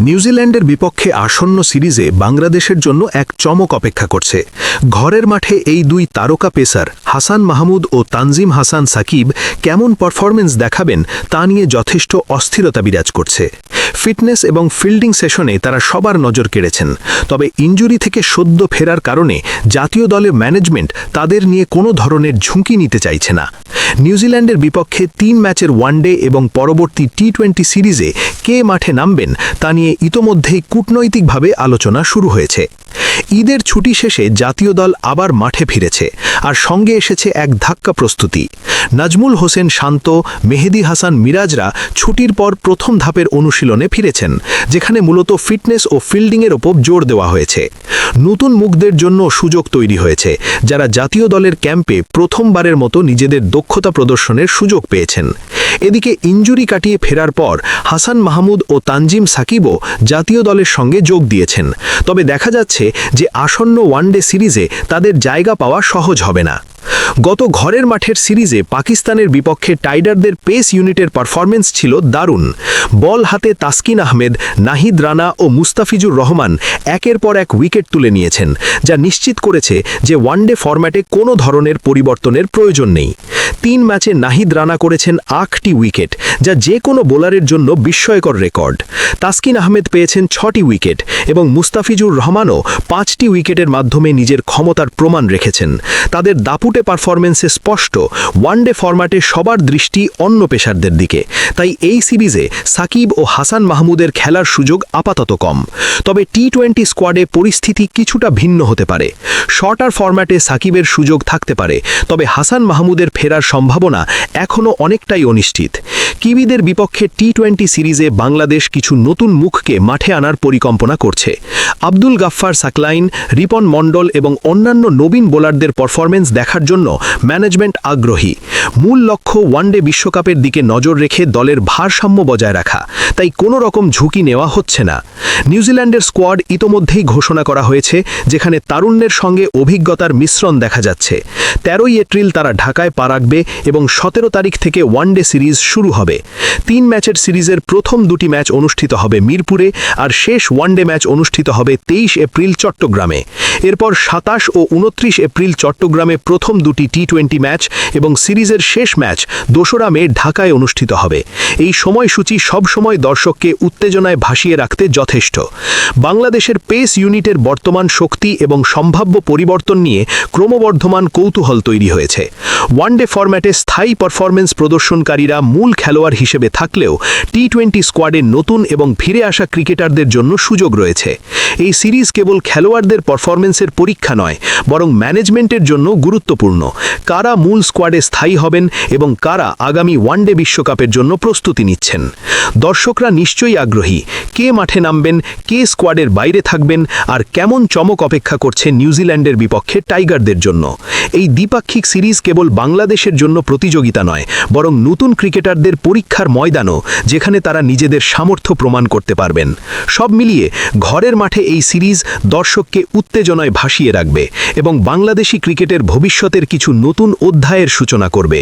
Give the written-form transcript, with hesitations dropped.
নিউজিল্যান্ডের বিপক্ষে আসন্ন সিরিজে বাংলাদেশের জন্য এক চমক অপেক্ষা করছে। ঘরের মাঠে এই দুই তারকা পেসার হাসান মাহমুদ ও তানজিম হাসান সাকিব কেমন পারফরমেন্স দেখাবেন তা নিয়ে যথেষ্ট অস্থিরতা বিরাজ করছে। ফিটনেস এবং ফিল্ডিং সেশনে তারা সবার নজর কেড়েছেন, তবে ইনজুরি থেকে সদ্য ফেরার কারণে জাতীয় দলের ম্যানেজমেন্ট তাদের নিয়ে কোনো ধরনের ঝুঁকি নিতে চাইছে না। নিউজিল্যান্ডের বিপক্ষে ৩ ম্যাচের ওয়ানডে এবং পরবর্তী টি-20 সিরিজে কে মাঠে নামবেন তা নিয়ে ইতোমধ্যেই কূটনৈতিকভাবে আলোচনা শুরু হয়েছে। ঈদের ছুটি শেষে জাতীয় দল আবার মাঠে ফিরেছে, আর সঙ্গে এসেছে এক ধাক্কা প্রস্তুতি। নাজমুল হোসেন শান্ত, মেহেদী হাসান মিরাজরা ছুটির পর প্রথম ধাপের অনুশীলনে ফিরেছেন, যেখানে মূলত ফিটনেস ও ফিল্ডিংয়ের ওপর জোর দেওয়া হয়েছে। নতুন মুখদের জন্য সুযোগ তৈরি হয়েছে, যারা জাতীয় দলের ক্যাম্পে প্রথমবারের মতো নিজেদের দক্ষতা প্রদর্শনের সুযোগ পেয়েছেন। এদিকে ইনজুরি কাটিয়ে ফেরার পর হাসান মাহমুদ ও তানজিম সাকিবও জাতীয় দলের সঙ্গে যোগ দিয়েছেন, তবে দেখা যাচ্ছে যে আসন্ন ওয়ানডে সিরিজে তাদের জায়গা পাওয়া সহজ হবে না। গত ঘরের মাঠের সিরিজে পাকিস্তানের বিপক্ষে টাইগারদের পেস ইউনিটের পারফরমেন্স ছিল দারুণ। বল হাতে তাসকিন আহমেদ, নাহিদ রানা ও মুস্তাফিজুর রহমান একের পর এক উইকেট তুলে নিয়েছেন, যা নিশ্চিত করেছে যে ওয়ানডে ফরম্যাটে কোনো ধরনের পরিবর্তনের প্রয়োজন নেই। ৩ ম্যাচে নাহিদ রানা করেছেন ৮টি উইকেট, যা যে কোনো বোলারের জন্য বিস্ময়কর রেকর্ড। তাসকিন আহমেদ পেয়েছেন ৬টি উইকেট এবং মুস্তাফিজুর রহমানও ৫টি উইকেটের মাধ্যমে নিজের ক্ষমতার প্রমাণ রেখেছেন। তাদের দাপুটে পারফরমেন্সে স্পষ্ট ওয়ানডে ফরম্যাটে সবার দৃষ্টি অন্য পেসারদের দিকে, তাই এই সিরিজে সাকিব ও হাসান মাহমুদের খেলার সুযোগ আপাতত কম। তবে টি-20 স্কোয়াডে পরিস্থিতি কিছুটা ভিন্ন হতে পারে। শর্টার ফরম্যাটে সাকিবের সুযোগ থাকতে পারে, তবে হাসান মাহমুদের ফেরার সম্ভাবনা এখনও অনেকটাই অনিশ্চিত। কিবিদের বিপক্ষে টি-20 সিরিজে বাংলাদেশ কিছু নতুন মুখকে মাঠে আনার পরিকল্পনা করছে। আব্দুল গাফফার সাকলাইন, রিপন মণ্ডল এবং অন্যান্য নবীন বোলারদের পারফরমেন্স দেখার জন্য ম্যানেজমেন্ট আগ্রহী। মূল লক্ষ্য ওয়ানডে বিশ্বকাপের দিকে নজর রেখে দলের ভারসাম্য বজায় রাখা, তাই কোনো রকম ঝুঁকি নেওয়া হচ্ছে না। নিউজিল্যান্ডের স্কোয়াড ইতোমধ্যেই ঘোষণা করা হয়েছে, যেখানে তারুণ্যের সঙ্গে অভিজ্ঞতার মিশ্রণ দেখা যাচ্ছে। ১৩ই এপ্রিল তারা ঢাকায় পা রাখবে এবং ১৭ তারিখ থেকে ওয়ানডে সিরিজ শুরু হবে। ৩ ম্যাচের সিরিজের প্রথম ২টি ম্যাচ অনুষ্ঠিত হবে মিরপুরে, আর শেষ ওয়ানডে ম্যাচ অনুষ্ঠিত হবে ২৩ এপ্রিল চট্টগ্রামে। এরপর ২৭ ও ২৯ এপ্রিল চট্টগ্রামে প্রথম ২টি টি-20 ম্যাচ এবং সিরিজের শেষ ম্যাচ ২রা মে ঢাকায় অনুষ্ঠিত হবে। এই সময়সূচি সবসময় দর্শককে উত্তেজনায় ভাসিয়ে রাখতে যথেষ্ট। বাংলাদেশের পেস ইউনিটের বর্তমান শক্তি এবং সম্ভাব্য পরিবর্তন নিয়ে ক্রমবর্ধমান কৌতূহল তৈরি হয়েছে। ওয়ানডে ফরম্যাটে স্থায়ী পারফরমেন্স প্রদর্শনকারীরা মূল খেলোয়াড় হিসেবে থাকলেও টি-20 স্কোয়াডে নতুন এবং ফিরে আসা ক্রিকেটারদের জন্য সুযোগ রয়েছে। এই সিরিজ কেবল খেলোয়াড়দের পারফরমেন্সের পরীক্ষা নয়, বরং ম্যানেজমেন্টের জন্য গুরুত্বপূর্ণ। কারা মূল স্কোয়াডে স্থায়ী হবেন এবং কারা আগামী ওয়ানডে বিশ্বকাপের জন্য প্রস্তুতি নিচ্ছেন। দর্শকরা নিশ্চয়ই আগ্রহী, কে মাঠে নামবেন, কে স্কোয়াডের বাইরে থাকবেন, আর কেমন চমক অপেক্ষা করছে নিউজিল্যান্ডের বিপক্ষে টাইগারদের জন্য। এই দ্বিপাক্ষিক সিরিজ কেবল বাংলাদেশের জন্য প্রতিযোগিতা নয়, বরং নতুন ক্রিকেটারদের পরীক্ষার ময়দানও, যেখানে তারা নিজেদের সামর্থ্য প্রমাণ করতে পারবেন। সব মিলিয়ে ঘরের মাঠে এই সিরিজ দর্শককে উত্তেজনায় ভাসিয়ে রাখবে এবং বাংলাদেশি ক্রিকেটের ভবিষ্যতের কিছু নতুন অধ্যায়ের সূচনা করবে।